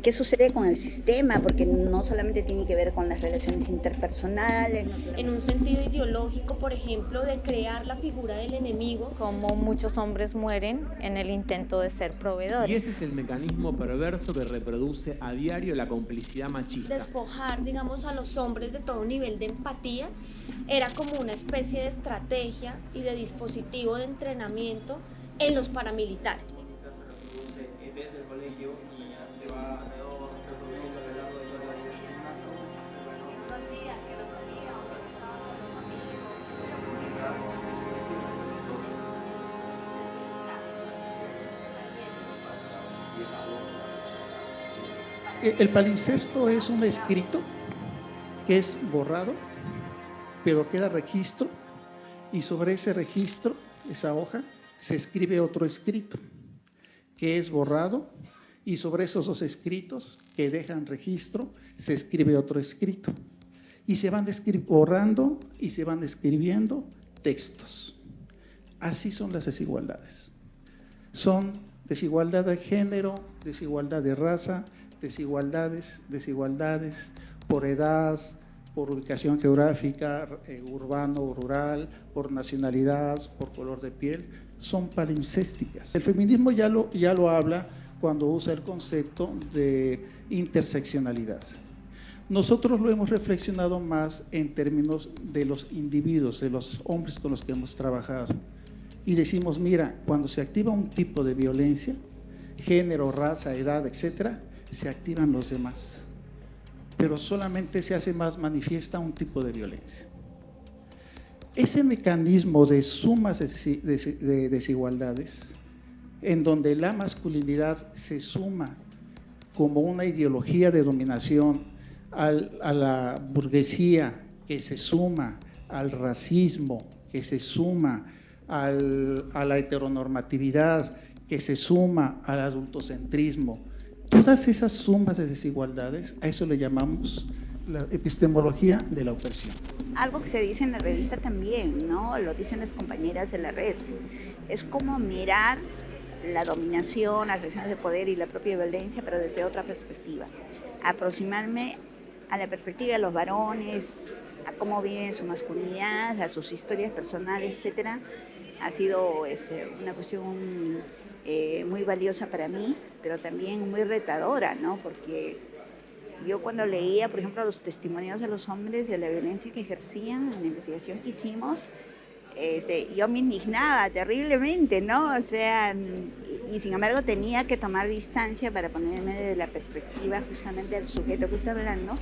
qué sucede con el sistema, porque no solamente tiene que ver con las relaciones interpersonales. En un sentido ideológico, por ejemplo, de crear la figura del enemigo. Como muchos hombres mueren en el intento de ser proveedores. Y ese es el mecanismo perverso que reproduce a diario la complicidad machista. Despojar, digamos, a los hombres de todo nivel de empatía era como una especie de estrategia y de dispositivo de entrenamiento en los paramilitares. Desde el colegio y se va reproduciendo a lo largo de toda la vida. El palincesto es un escrito que es borrado, pero queda registro, y sobre ese registro, esa hoja, se escribe otro escrito, que es borrado, y sobre esos dos escritos que dejan registro, se escribe otro escrito. Y se van borrando y se van escribiendo textos. Así son las desigualdades. Son desigualdad de género, desigualdad de raza, desigualdades por edad, por ubicación geográfica, urbano o rural, por nacionalidad, por color de piel, son palimpsésticas. El feminismo ya lo habla cuando usa el concepto de interseccionalidad. Nosotros lo hemos reflexionado más en términos de los individuos, de los hombres con los que hemos trabajado. Y decimos, mira, cuando se activa un tipo de violencia, género, raza, edad, etcétera, se activan los demás. Pero solamente se hace más manifiesta un tipo de violencia. Ese mecanismo de sumas de desigualdades, en donde la masculinidad se suma como una ideología de dominación a la burguesía, que se suma al racismo, que se suma a la heteronormatividad, que se suma al adultocentrismo. Todas esas sumas de desigualdades, a eso le llamamos la epistemología de la opresión. Algo que se dice en la revista también, ¿no? Lo dicen las compañeras de la red. Es como mirar la dominación, las relaciones de poder y la propia violencia, pero desde otra perspectiva. Aproximarme a la perspectiva de los varones, a cómo viven su masculinidad, a sus historias personales, etcétera, ha sido una cuestión muy valiosa para mí, pero también muy retadora, ¿no? Porque yo cuando leía, por ejemplo, los testimonios de los hombres de la violencia que ejercían en la investigación que hicimos, yo me indignaba terriblemente, ¿no? O sea, y sin embargo tenía que tomar distancia para ponerme desde la perspectiva justamente del sujeto que está hablando.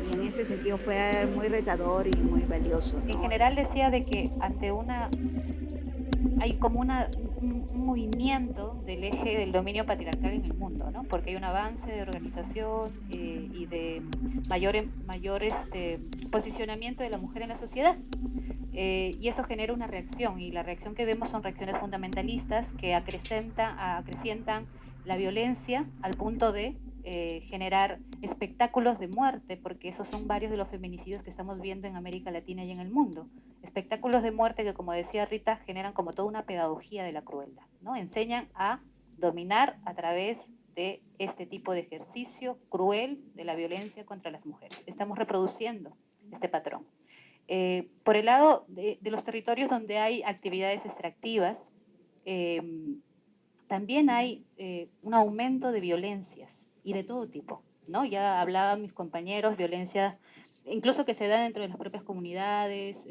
Y en ese sentido fue muy retador y muy valioso, ¿no? En general decía de que hay como un movimiento del eje del dominio patriarcal en el mundo, ¿no? Porque hay un avance de organización y de mayor posicionamiento de la mujer en la sociedad. Y eso genera una reacción, y la reacción que vemos son reacciones fundamentalistas que acrecientan la violencia al punto de generar espectáculos de muerte, porque esos son varios de los feminicidios que estamos viendo en América Latina y en el mundo. Espectáculos de muerte que, como decía Rita, generan como toda una pedagogía de la crueldad, ¿no? Enseñan a dominar a través de este tipo de ejercicio cruel de la violencia contra las mujeres. Estamos reproduciendo este patrón. Por el lado de los territorios donde hay actividades extractivas, también hay un aumento de violencias y de todo tipo, ¿no? Ya hablaban mis compañeros, violencia incluso que se dan dentro de las propias comunidades,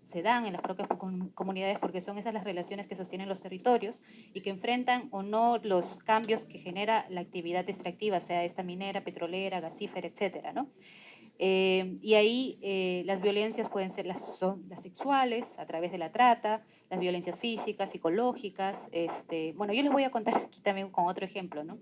se dan en las propias comunidades porque son esas las relaciones que sostienen los territorios y que enfrentan o no los cambios que genera la actividad extractiva, sea esta minera, petrolera, gasífera, etcétera, ¿no? Y ahí las violencias pueden ser son las sexuales, a través de la trata, las violencias físicas, psicológicas. Yo les voy a contar aquí también con otro ejemplo, ¿no?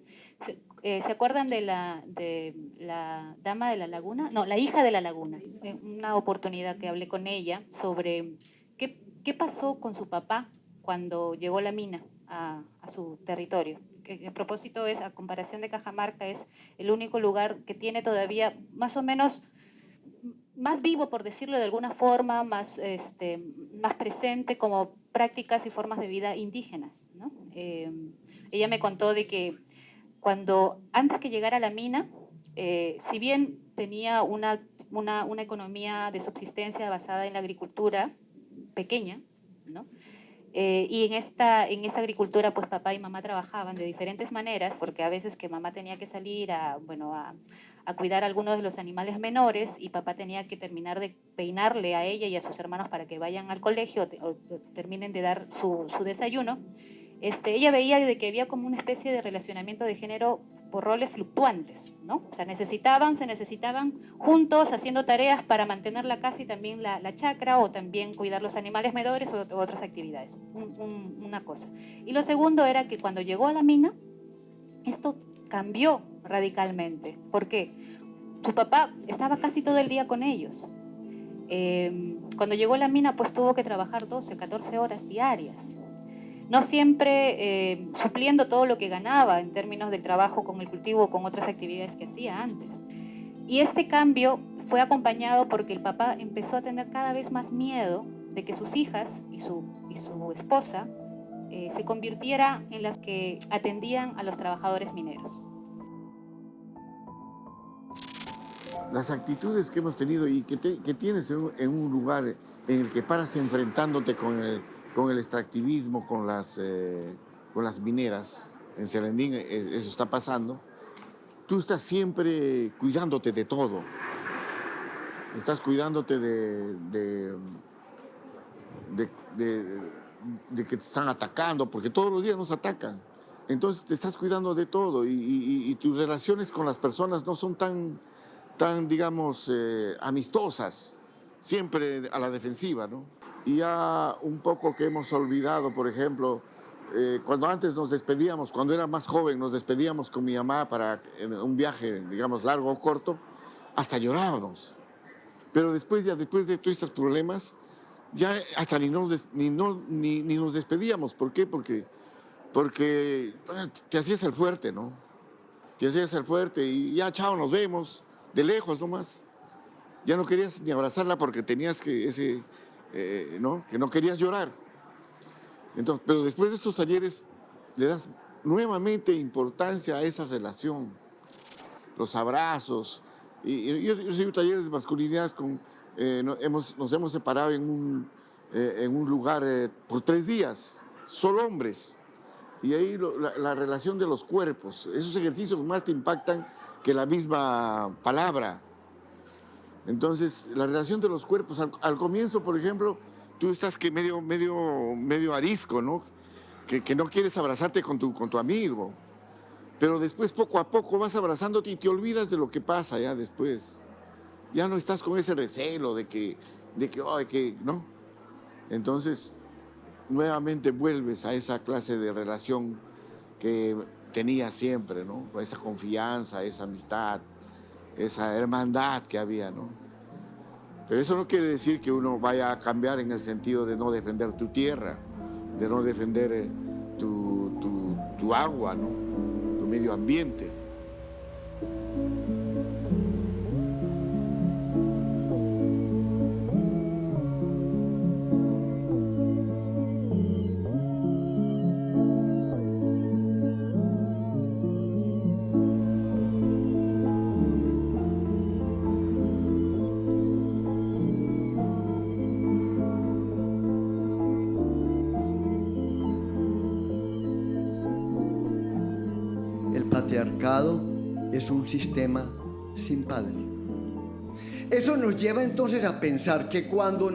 ¿Se acuerdan de la dama de la laguna? No, la hija de la laguna. Una oportunidad que hablé con ella sobre qué pasó con su papá cuando llegó la mina a su territorio. A propósito a comparación de Cajamarca, es el único lugar que tiene todavía más o menos más vivo, por decirlo de alguna forma, más presente como prácticas y formas de vida indígenas, ¿no? Ella me contó de que cuando antes que llegara a la mina, si bien tenía una economía de subsistencia basada en la agricultura pequeña, ¿no? Y en esta agricultura, pues papá y mamá trabajaban de diferentes maneras, porque a veces que mamá tenía que salir a cuidar a algunos de los animales menores y papá tenía que terminar de peinarle a ella y a sus hermanos para que vayan al colegio o terminen de dar su desayuno. Ella veía de que había como una especie de relacionamiento de género por roles fluctuantes, ¿no? O sea, se necesitaban juntos haciendo tareas para mantener la casa y también la chacra, o también cuidar los animales menores o otras actividades, una cosa. Y lo segundo era que cuando llegó a la mina, esto cambió radicalmente. ¿Por qué? Su papá estaba casi todo el día con ellos. Cuando llegó a la mina, pues tuvo que trabajar 12, 14 horas diarias. No siempre supliendo todo lo que ganaba en términos del trabajo con el cultivo o con otras actividades que hacía antes. Y este cambio fue acompañado porque el papá empezó a tener cada vez más miedo de que sus hijas y su esposa se convirtiera en las que atendían a los trabajadores mineros. Las actitudes que hemos tenido y que tienes en un lugar en el que paras enfrentándote con el extractivismo, con las mineras, en Serendín eso está pasando, tú estás siempre cuidándote de todo. Estás cuidándote de que te están atacando, porque todos los días nos atacan. Entonces te estás cuidando de todo y tus relaciones con las personas no son tan digamos, amistosas, siempre a la defensiva, ¿no? Y ya un poco que hemos olvidado, por ejemplo, cuando antes nos despedíamos, cuando era más joven, nos despedíamos con mi mamá para un viaje, digamos, largo o corto, hasta llorábamos. Pero después de todos estos problemas, ya hasta ni nos despedíamos. ¿Por qué? Porque te hacías el fuerte, ¿no? Te hacías el fuerte y ya, chao, nos vemos, de lejos nomás. Ya no querías ni abrazarla porque tenías que ¿no? Que no querías llorar. Entonces, pero después de estos talleres le das nuevamente importancia a esa relación, los abrazos. Y yo recibo talleres de masculinidad nos hemos separado en un lugar por 3 días, solo hombres. Y ahí la relación de los cuerpos, esos ejercicios más te impactan que la misma palabra. Entonces, la relación de los cuerpos, al comienzo, por ejemplo, tú estás que medio arisco, ¿no? Que no quieres abrazarte con tu amigo. Pero después, poco a poco, vas abrazándote y te olvidas de lo que pasa ya después. Ya no estás con ese recelo de que ¿no? Entonces, nuevamente vuelves a esa clase de relación que tenía siempre, ¿no? Esa confianza, esa amistad, esa hermandad que había, ¿no? Pero eso no quiere decir que uno vaya a cambiar en el sentido de no defender tu tierra, de no defender tu agua, ¿no? Tu medio ambiente. Patriarcado es un sistema sin padre. Eso nos lleva entonces a pensar que cuando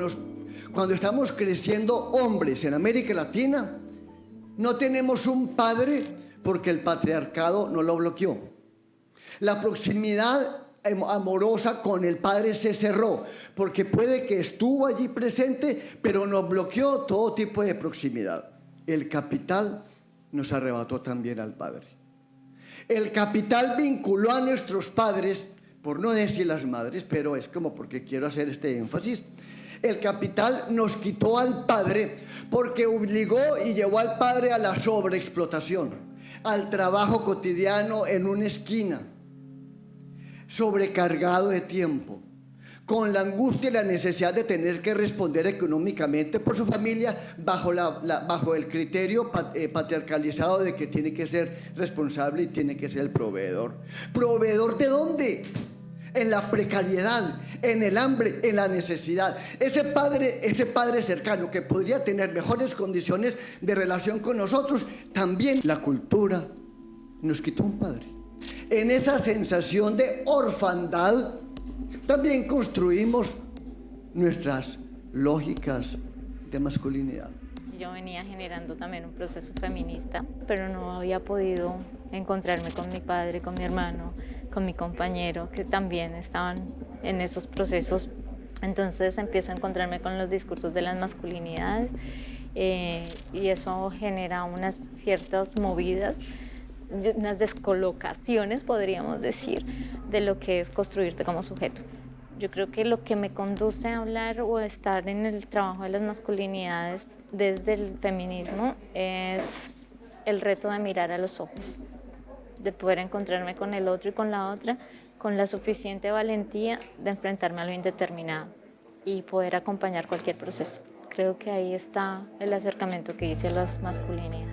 estamos creciendo hombres en América Latina, no tenemos un padre porque el patriarcado no lo bloqueó. La proximidad amorosa con el padre se cerró, porque puede que estuvo allí presente, pero nos bloqueó todo tipo de proximidad. El capital nos arrebató también al padre. El capital vinculó a nuestros padres, por no decir las madres, pero es como porque quiero hacer este énfasis. El capital nos quitó al padre porque obligó y llevó al padre a la sobreexplotación, al trabajo cotidiano en una esquina, sobrecargado de tiempo, con la angustia y la necesidad de tener que responder económicamente por su familia bajo el criterio patriarcalizado de que tiene que ser responsable y tiene que ser el proveedor. ¿Proveedor de dónde? En la precariedad, en el hambre, en la necesidad. Ese padre cercano que podría tener mejores condiciones de relación con nosotros, también la cultura nos quitó un padre. En esa sensación de orfandad, también construimos nuestras lógicas de masculinidad. Yo venía generando también un proceso feminista, pero no había podido encontrarme con mi padre, con mi hermano, con mi compañero, que también estaban en esos procesos. Entonces empiezo a encontrarme con los discursos de las masculinidades y eso genera unas ciertas movidas, unas descolocaciones, podríamos decir, de lo que es construirte como sujeto. Yo creo que lo que me conduce a hablar o a estar en el trabajo de las masculinidades desde el feminismo es el reto de mirar a los ojos, de poder encontrarme con el otro y con la otra, con la suficiente valentía de enfrentarme a lo indeterminado y poder acompañar cualquier proceso. Creo que ahí está el acercamiento que hice a las masculinidades.